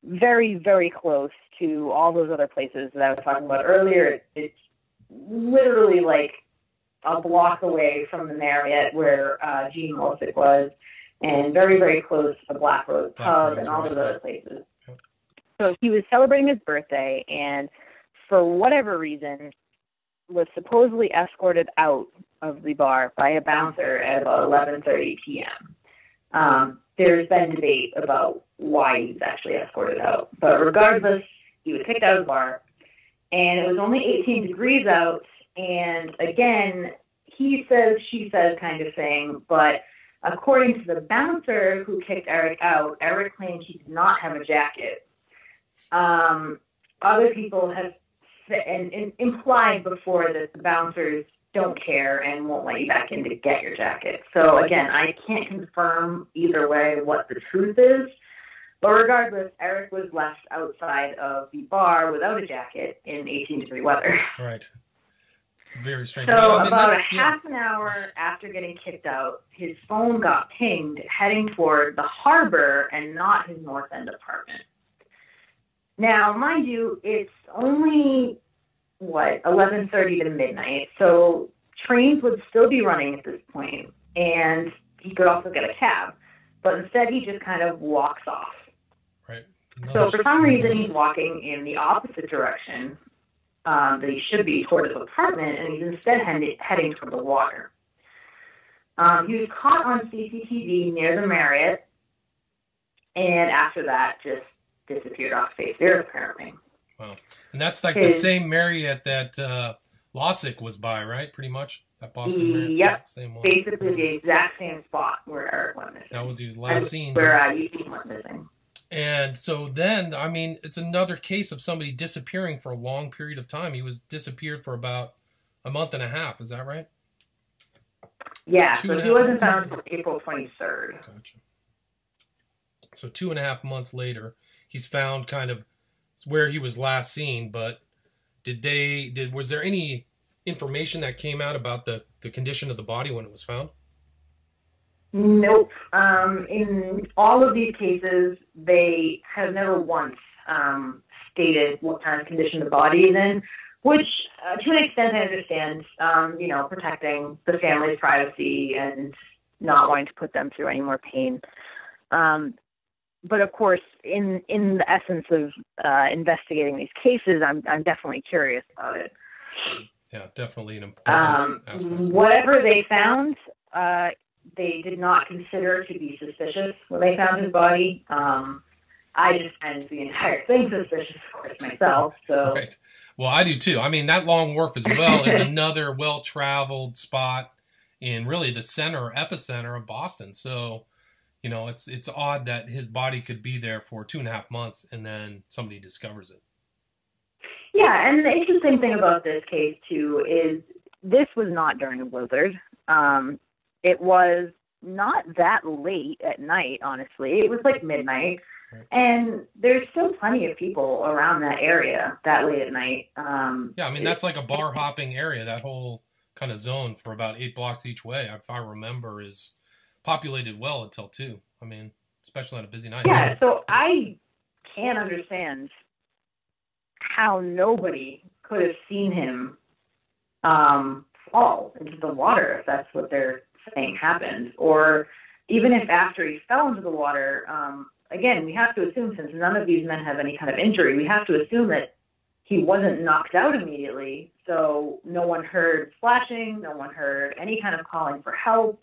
very, very close to all those other places that I was talking about earlier. It's literally like a block away from the Marriott where Gene Molsick was, and very, very close to the Black Rose Pub and all those other places. So he was celebrating his birthday, and for whatever reason, was supposedly escorted out of the bar by a bouncer at about 11:30 p.m. There's been debate about why he was actually escorted out. But regardless, he was kicked out of the bar, and it was only 18 degrees out, and again, he says, she says kind of thing, but according to the bouncer who kicked Eric out, Eric claimed he did not have a jacket. Other people have and implied before that the bouncers don't care and won't let you back in to get your jacket. So again, I can't confirm either way what the truth is, but regardless, Eric was left outside of the bar without a jacket in 18-degree weather. Right. Very strange. So about a half an hour after getting kicked out, his phone got pinged heading toward the harbor and not his North End apartment. Now, mind you, it's only, 11:30 to midnight, so trains would still be running at this point, and he could also get a cab. But instead, he just kind of walks off. Right. So for some reason, he's walking in the opposite direction that he should be toward his apartment, and he's instead heading toward the water. He was caught on CCTV near the Marriott, and after that, just disappeared off the face of the earth, apparently. Wow. And that's like the same Marriott that Lossick was by, right? Pretty much? That Boston Marriott? Yep. Same one. Basically the exact same spot where Eric went missing. That was his last scene. Where Eugene went missing. And so then, I mean, it's another case of somebody disappearing for a long period of time. He was disappeared for about a month and a half. Is that right? Yeah, so he wasn't found until April 23rd. Gotcha. So 2.5 months later, he's found kind of where he was last seen, but Was there any information that came out about the condition of the body when it was found? Nope. In all of these cases, they have never once stated what kind of condition the body is in, which to an extent I understand, protecting the family's privacy and not wanting to put them through any more pain. But of course, in the essence of investigating these cases, I'm definitely curious about it. Yeah, definitely an important aspect. Whatever they found, they did not consider to be suspicious when they found his body. I just find the entire thing suspicious, of course, myself. So. Right. Well, I do too. I mean, that Long Wharf as well is another well-traveled spot in really the epicenter of Boston. So, it's odd that his body could be there for 2.5 months and then somebody discovers it. Yeah, and the interesting thing about this case, too, is this was not during a blizzard. It was not that late at night, honestly. It was like midnight. Right. And there's still plenty of people around that area that late at night. Yeah, I mean, that's like a bar hopping area. That whole kind of zone for about 8 blocks each way, if I remember, is populated well until 2. I mean, especially on a busy night. Yeah, so I can't understand how nobody could have seen him fall into the water, if that's what they're saying happened. Or even if after he fell into the water, again, we have to assume, since none of these men have any kind of injury, we have to assume that he wasn't knocked out immediately. So no one heard splashing, no one heard any kind of calling for help.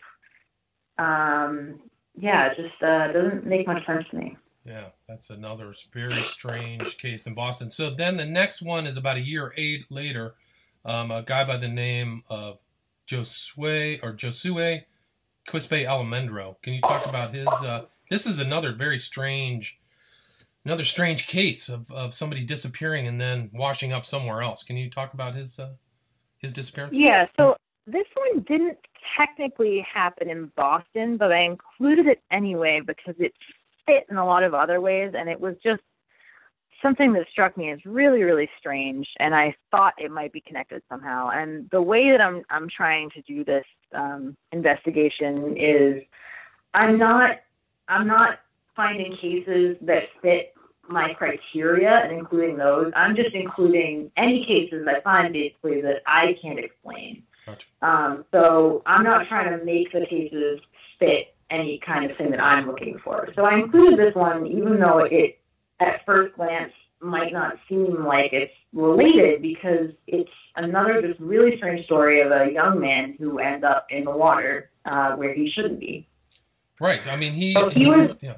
It just doesn't make much sense to me. Yeah, that's another very strange case in Boston. So then the next one is about a year or 8 later. A guy by the name of Josue Quispe Almendro. Can you talk about his? This is another strange case of somebody disappearing and then washing up somewhere else. Can you talk about his disappearance? Yeah. So this one didn't technically happen in Boston, but I included it anyway because it fit in a lot of other ways, and it was just something that struck me as really, really strange, and I thought it might be connected somehow. And the way that I'm trying to do this investigation is I'm not finding cases that fit my criteria and including those. I'm just including any cases I find basically that I can't explain. Gotcha. So I'm not trying to make the cases fit any kind of thing that I'm looking for. So I included this one, even though it at first glance might not seem like it's related, because it's another just really strange story of a young man who ends up in the water where he shouldn't be. Right. I mean, he was... Yeah.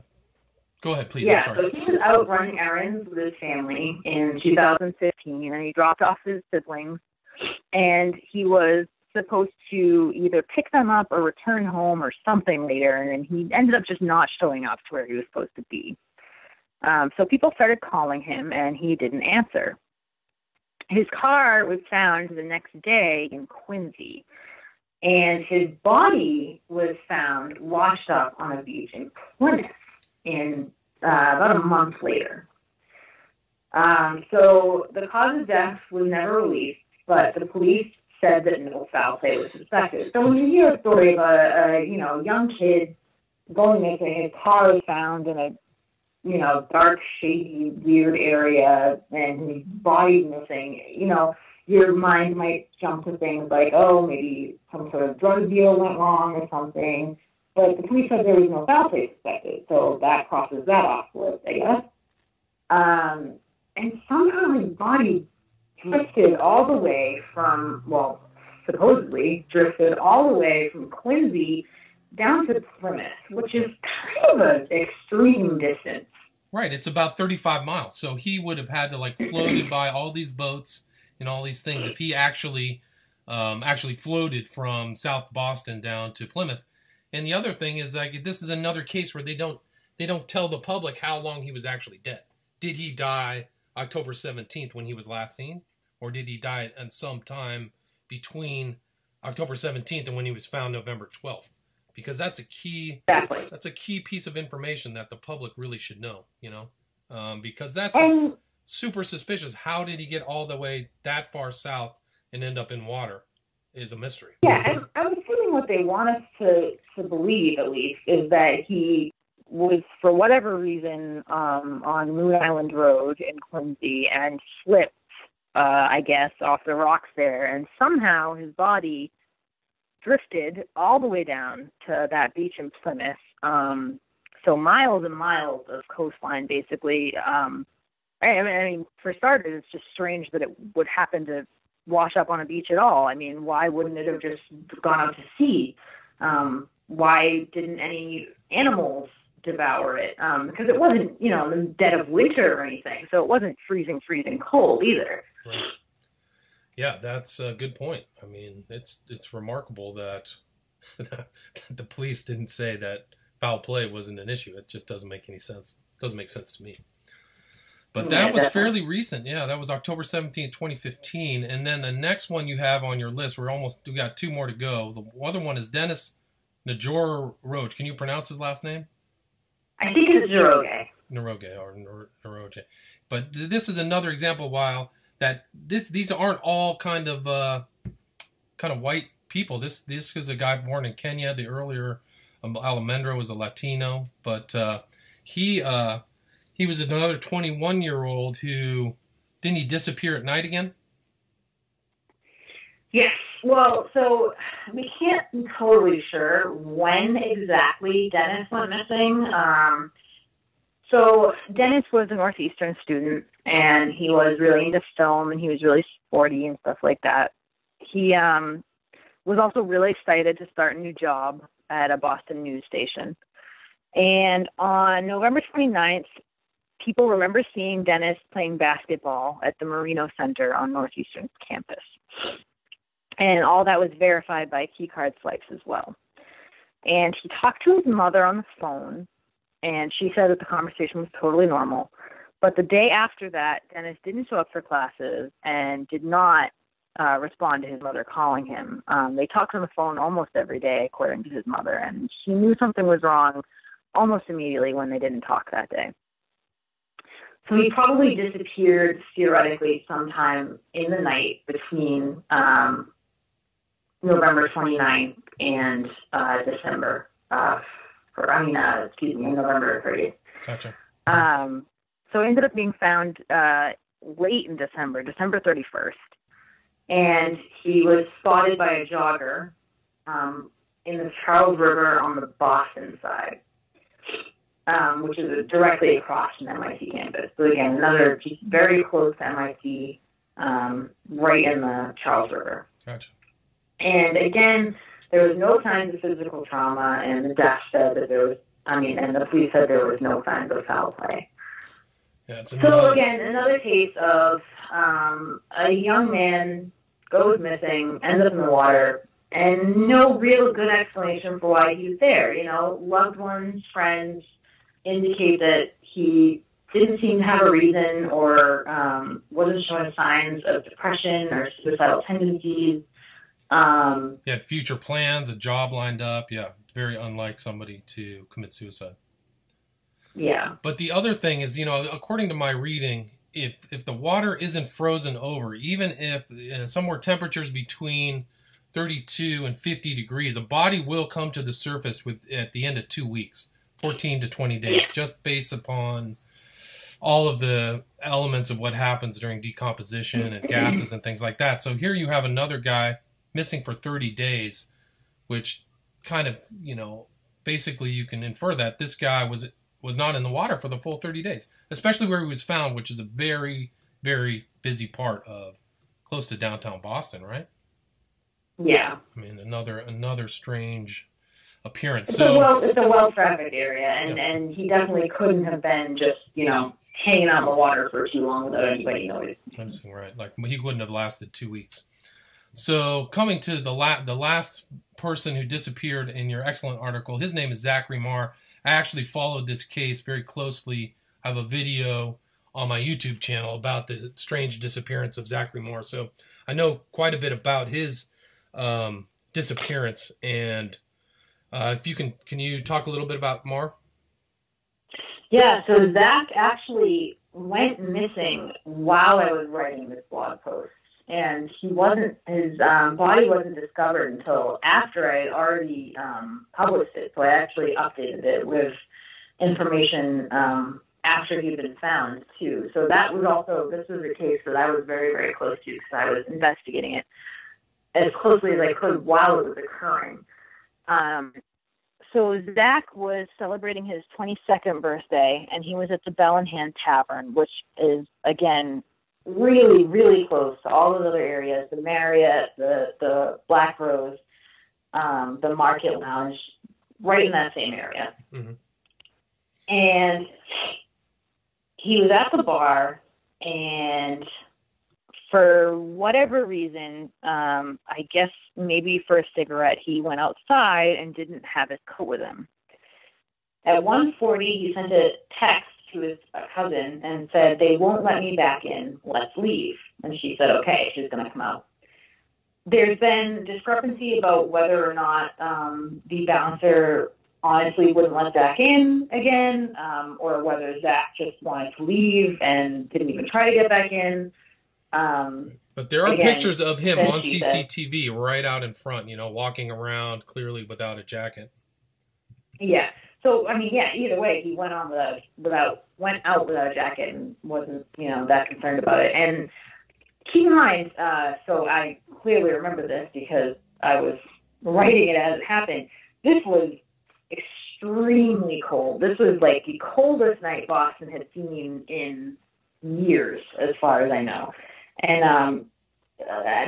Go ahead, please. Yeah, so he was out running errands with his family in 2015, and he dropped off his siblings, and he was supposed to either pick them up or return home or something later, and he ended up just not showing up to where he was supposed to be. So people started calling him, and he didn't answer. His car was found the next day in Quincy, and his body was found washed up on a beach in Plymouth in about a month later. So the cause of death was never released, but the police said that no foul play was suspected. So when you hear a story of a young kid going missing, his car was found in a dark, shady, weird area, and his body's missing, your mind might jump to things like, oh, maybe some sort of drug deal went wrong or something. But the police said there was no foul play suspected, so that crosses that off the list, I guess. And somehow his body drifted all the way from, supposedly drifted all the way from Quincy down to Plymouth, which is kind of an extreme distance. Right, it's about 35 miles. So he would have had to floated by all these boats and all these things if he actually floated from South Boston down to Plymouth. And the other thing is this is another case where they don't tell the public how long he was actually dead. Did he die October 17th when he was last seen, or did he die at some time between October 17th and when he was found November 12th? Because that's a key piece of information that the public really should know, because that's super suspicious. How did he get all the way that far south and end up in water is a mystery. Yeah, I'm assuming what they want us to believe, at least, is that he was, for whatever reason, on Moon Island Road in Quincy and slipped, I guess, off the rocks there, and somehow his body drifted all the way down to that beach in Plymouth. So miles and miles of coastline, basically. I mean, for starters, it's just strange that it would happen to wash up on a beach at all. I mean, why wouldn't it have just gone out to sea? Why didn't any animals devour it? Because it wasn't, in the dead of winter or anything, so it wasn't freezing cold either. Right. Yeah, that's a good point. I mean, it's remarkable that the police didn't say that foul play wasn't an issue. It just doesn't make any sense. It doesn't make sense to me. But that was fairly recent. Yeah, that was October 17th, 2015. And then the next one you have on your list, we got two more to go. The other one is Dennis Njoroge. Can you pronounce his last name? I think it's Njoroge. Njoroge. But this is another example while that these aren't all kind of white people. This is a guy born in Kenya. The earlier Alejandro was a Latino, but he was another 21-year-old who, didn't he disappear at night again? Yes. Well, so we can't be totally sure when exactly Dennis went missing. So Dennis was a Northeastern student, and he was really into film, and he was really sporty and stuff like that. He was also really excited to start a new job at a Boston news station. And on November 29th, people remember seeing Dennis playing basketball at the Marino Center on Northeastern's campus. And all that was verified by key card swipes as well. And he talked to his mother on the phone, and she said that the conversation was totally normal. But the day after that, Dennis didn't show up for classes and did not respond to his mother calling him. They talked on the phone almost every day, according to his mother, and she knew something was wrong almost immediately when they didn't talk that day. So he probably disappeared, theoretically, sometime in the night between November 29th and November 30th. Gotcha. So it ended up being found late in December 31st. And he was spotted by a jogger in the Charles River on the Boston side, which is directly across from MIT campus. So again, another just very close to MIT, right in the Charles River. Gotcha. And again, there was no signs of physical trauma, and the desk said that and the police said there was no signs of foul play. Yeah, so again, another case of a young man goes missing, ends up in the water, and no real good explanation for why he was there. Loved ones, friends indicate that he didn't seem to have a reason or wasn't showing signs of depression or suicidal tendencies. He had future plans, a job lined up. Yeah, very unlike somebody to commit suicide. Yeah. But the other thing is, according to my reading, if the water isn't frozen over, even if somewhere temperatures between 32 and 50 degrees, a body will come to the surface at the end of 2 weeks, 14 to 20 days, just based upon all of the elements of what happens during decomposition and gases and things like that. So here you have another guy missing for 30 days, which kind of, basically you can infer that this guy was not in the water for the full 30 days, especially where he was found, which is a very, very busy part of close to downtown Boston, right? Yeah. I mean, another strange appearance. It's a well-trafficked area, and he definitely couldn't have been just, hanging out in the water for too long without anybody noticing. Right. Like, he wouldn't have lasted 2 weeks. So coming to the last person who disappeared in your excellent article, his name is Zachary Marr. I actually followed this case very closely. I have a video on my YouTube channel about the strange disappearance of Zachary Marr. So I know quite a bit about his disappearance. And if you can you talk a little bit about Marr? Yeah, so Zach actually went missing while I was writing this blog post. And his body wasn't discovered until after I had already published it. So I actually updated it with information after he'd been found, too. So this was a case that I was very, very close to because I was investigating it as closely as I could while it was occurring. So Zach was celebrating his 22nd birthday, and he was at the Bell in Hand Tavern, which is, again, really, really close to all those other areas, the Marriott, the Black Rose, the Market Lounge, right in that same area. Mm-hmm. And he was at the bar, and for whatever reason, I guess maybe for a cigarette, he went outside and didn't have his coat with him. At 1:40, he sent a text to his cousin and said, "They won't let me back in. Let's leave." And she said, okay, she's going to come out. There's been discrepancy about whether or not the bouncer honestly wouldn't let Zach in again, or whether Zach just wanted to leave and didn't even try to get back in. But there are pictures of him on CCTV right out in front, walking around clearly without a jacket. Yeah. So, I mean, yeah, either way, he went out without a jacket and wasn't, that concerned about it. And keep in mind, so I clearly remember this because I was writing it as it happened. This was extremely cold. This was like the coldest night Boston had seen in years, as far as I know. And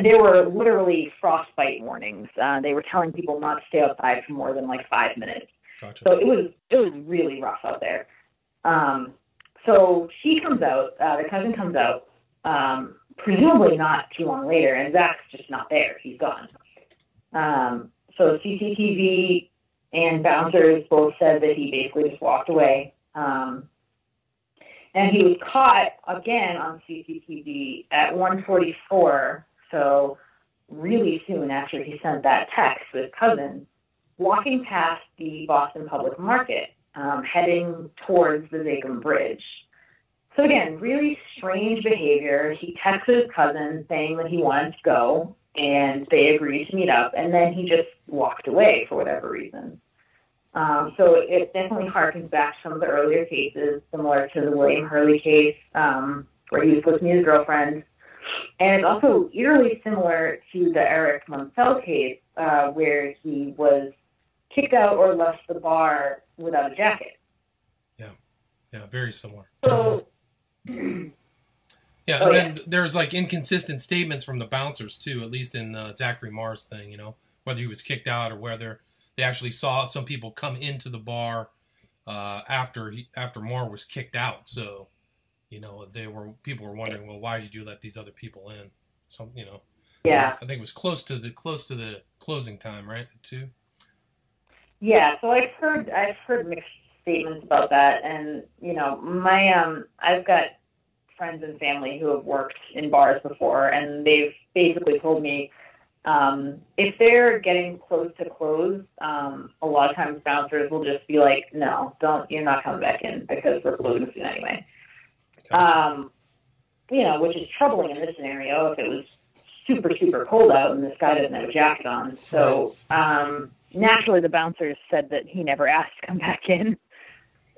there were literally frostbite warnings. They were telling people not to stay outside for more than like 5 minutes. Gotcha. So it was really rough out there. So she comes out, the cousin comes out, presumably not too long later, and Zach's just not there. He's gone. So CCTV and bouncers both said that he basically just walked away. And he was caught again on CCTV at 1:44, so really soon after he sent that text to his cousin, walking past the Boston Public Market, heading towards the Zakim Bridge. So again, really strange behavior. He texted his cousin saying that he wanted to go, and they agreed to meet up, and then he just walked away for whatever reason. So it definitely harkens back to some of the earlier cases, similar to the William Hurley case, where he was supposed to meet his girlfriend. And it's also eerily similar to the Eric Munsell case, where he was kicked out or left the bar without a jacket. Yeah, very similar. So, and then there's like inconsistent statements from the bouncers too, at least in Zachary Marr's thing, whether he was kicked out or whether they actually saw some people come into the bar after Marr was kicked out. So, people were wondering, well, why did you let these other people in? So, yeah, I think it was close to the closing time, right? At 2. Yeah, so I've heard mixed statements about that, and I've got friends and family who have worked in bars before, and they've basically told me if they're getting close to close, a lot of times bouncers will just be like, no, you're not coming back in because we're closing soon anyway. Gotcha. Which is troubling in this scenario if it was super, super cold out and this guy doesn't have a jacket on. So, naturally, the bouncers said that he never asked to come back in.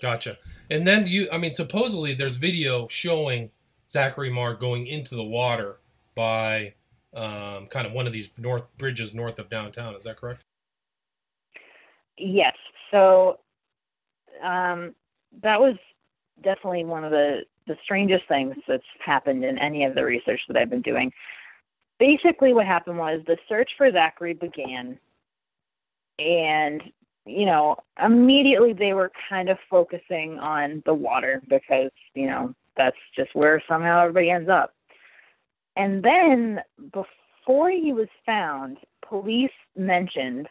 Gotcha. And then supposedly there's video showing Zachary Marr going into the water by kind of one of these bridges north of downtown. Is that correct? Yes. So that was definitely one of the strangest things that's happened in any of the research that I've been doing. Basically what happened was the search for Zachary began, and, immediately they were kind of focusing on the water because, that's just where somehow everybody ends up. And then before he was found, police mentioned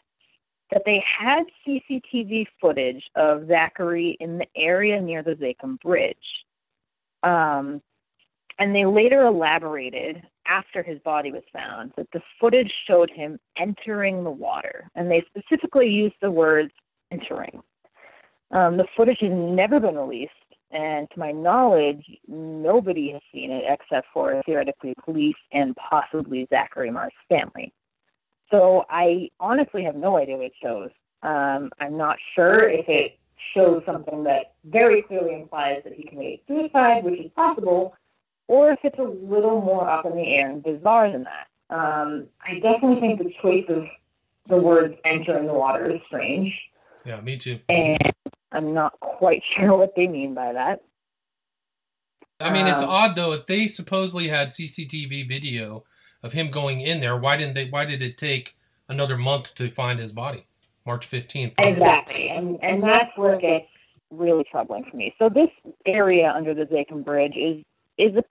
that they had CCTV footage of Zachary in the area near the Zakim Bridge. And they later elaborated, after his body was found, that the footage showed him entering the water. And they specifically used the words entering. The footage has never been released, And to my knowledge, nobody has seen it except for theoretically police and possibly Zachary Marr's family. So I honestly have no idea what it shows. I'm not sure if it shows something that very clearly implies that he committed suicide, which is possible, or if it's a little more up in the air and bizarre than that. I definitely think the choice of the words entering the water is strange. Yeah, me too. And I'm not quite sure what they mean by that. I mean, it's odd though. If they supposedly had CCTV video of him going in there, why did it take another month to find his body? March 15th. Exactly, and that's where it gets really troubling for me. So this area under the Zakim Bridge is a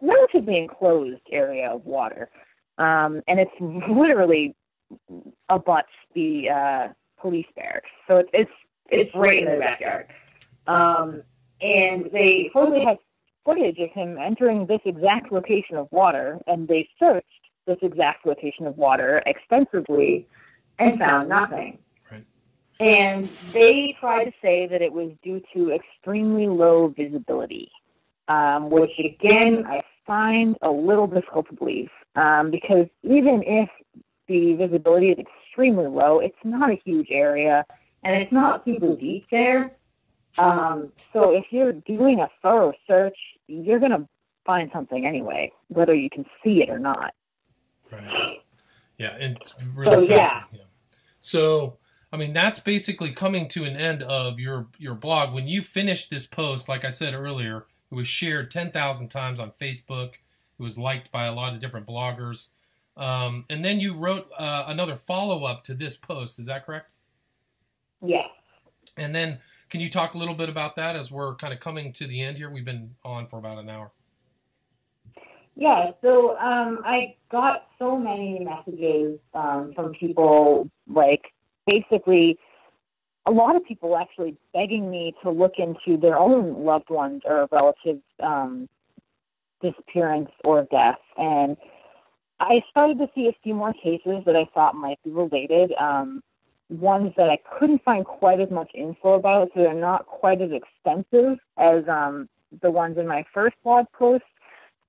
relatively enclosed area of water, and it's literally abuts the police barracks. So it's right in their backyard. And they supposedly have footage of him entering this exact location of water, and they searched this exact location of water extensively and found nothing. Right. And they tried to say that it was due to extremely low visibility, which, again, I find a little difficult to believe, because even if the visibility is extremely low, it's not a huge area, and it's not super deep there. So if you're doing a thorough search, you're going to find something anyway, whether you can see it or not. Right. Yeah, and it's really fascinating. Yeah. So, I mean, that's basically coming to an end of your blog. When you finished this post, like I said earlier, it was shared 10,000 times on Facebook. It was liked by a lot of different bloggers. And then you wrote another follow-up to this post. Is that correct? Yes. And then can you talk a little bit about that as we're kind of coming to the end here? We've been on for about an hour. Yeah, so I got so many messages from people, like, basically a lot of people actually begging me to look into their own loved ones or relatives' disappearance or death. And I started to see a few more cases that I thought might be related, ones that I couldn't find quite as much info about, so they're not quite as extensive as the ones in my first blog post.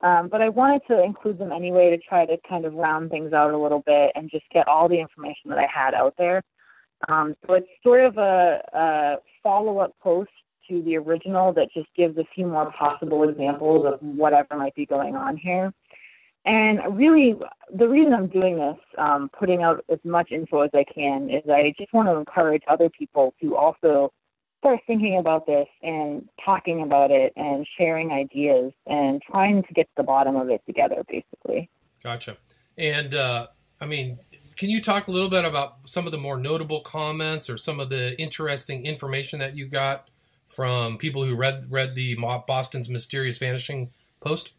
But I wanted to include them anyway to try to kind of round things out a little bit and just get all the information that I had out there. So it's sort of a follow-up post to the original that just gives a few more possible examples of whatever might be going on here. And really, the reason I'm doing this, putting out as much info as I can, is I just want to encourage other people to also start thinking about this and talking about it and sharing ideas and trying to get to the bottom of it together, basically. Gotcha. And, I mean, can you talk a little bit about some of the more notable comments or some of the interesting information that you got from people who read the Boston's Mysterious Vanishing post?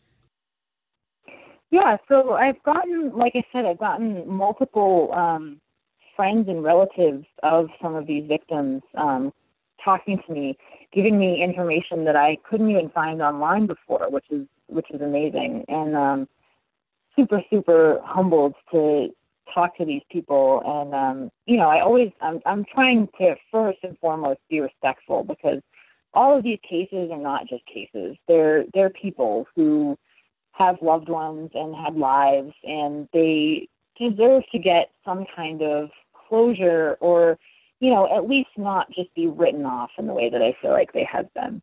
Yeah, so I've gotten, like I said, I've gotten multiple friends and relatives of some of these victims talking to me, giving me information that I couldn't even find online before, which is amazing, and super, super humbled to talk to these people. And you know, I'm trying to first and foremost be respectful, because all of these cases are not just cases. They're people who have loved ones and had lives, and they deserve to get some kind of closure, or, you know, at least not just be written off in the way that I feel like they have been.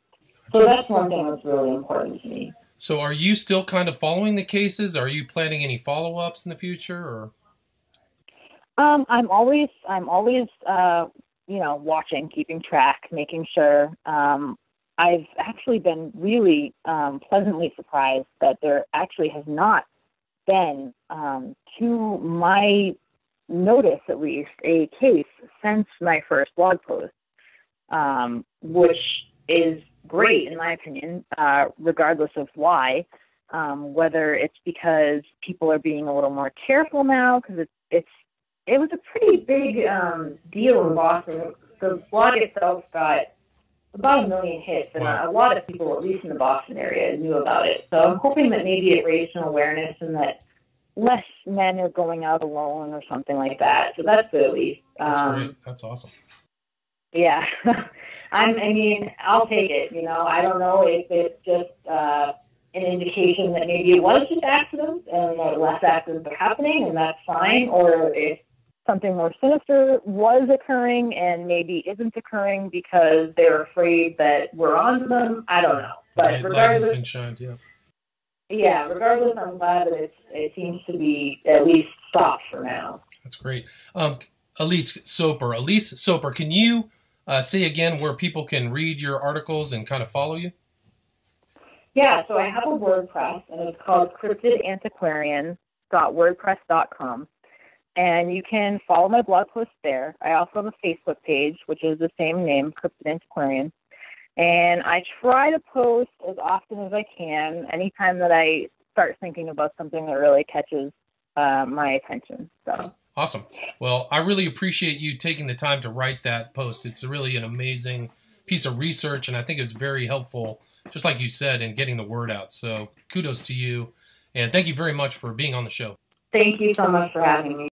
So that's one thing that's really important to me. So are you still kind of following the cases? Are you planning any follow-ups in the future, or? I'm always you know, watching, keeping track, making sure. I've actually been really pleasantly surprised that there actually has not been, to my notice at least, a case since my first blog post, which is great in my opinion, regardless of why, whether it's because people are being a little more careful now, because it was a pretty big deal in Boston. The blog itself got about 1 million hits, and a lot of people, at least in the Boston area, knew about it. So I'm hoping that maybe it raised some awareness and that less men are going out alone or something like that. So that's good, at least. That's great. That's awesome. Yeah. I mean, I'll take it. You know, I don't know if it's just an indication that maybe it was just accidents and that less accidents are happening, and that's fine, or if something more sinister was occurring and maybe isn't occurring because they're afraid that we're on to them. I don't know. But regardless, has been shined, yeah. Yeah, regardless, I'm glad that it seems to be at least stopped for now. That's great. Elise Soper, can you say again where people can read your articles and kind of follow you? Yeah, so I have a WordPress, and it's called cryptidantiquarian.wordpress.com. And you can follow my blog post there. I also have a Facebook page, which is the same name, Cryptid Antiquarian. And I try to post as often as I can, anytime that I start thinking about something that really catches my attention. So awesome. Well, I really appreciate you taking the time to write that post. It's really an amazing piece of research, and I think it's very helpful, just like you said, in getting the word out. So kudos to you, and thank you very much for being on the show. Thank you so much for having me.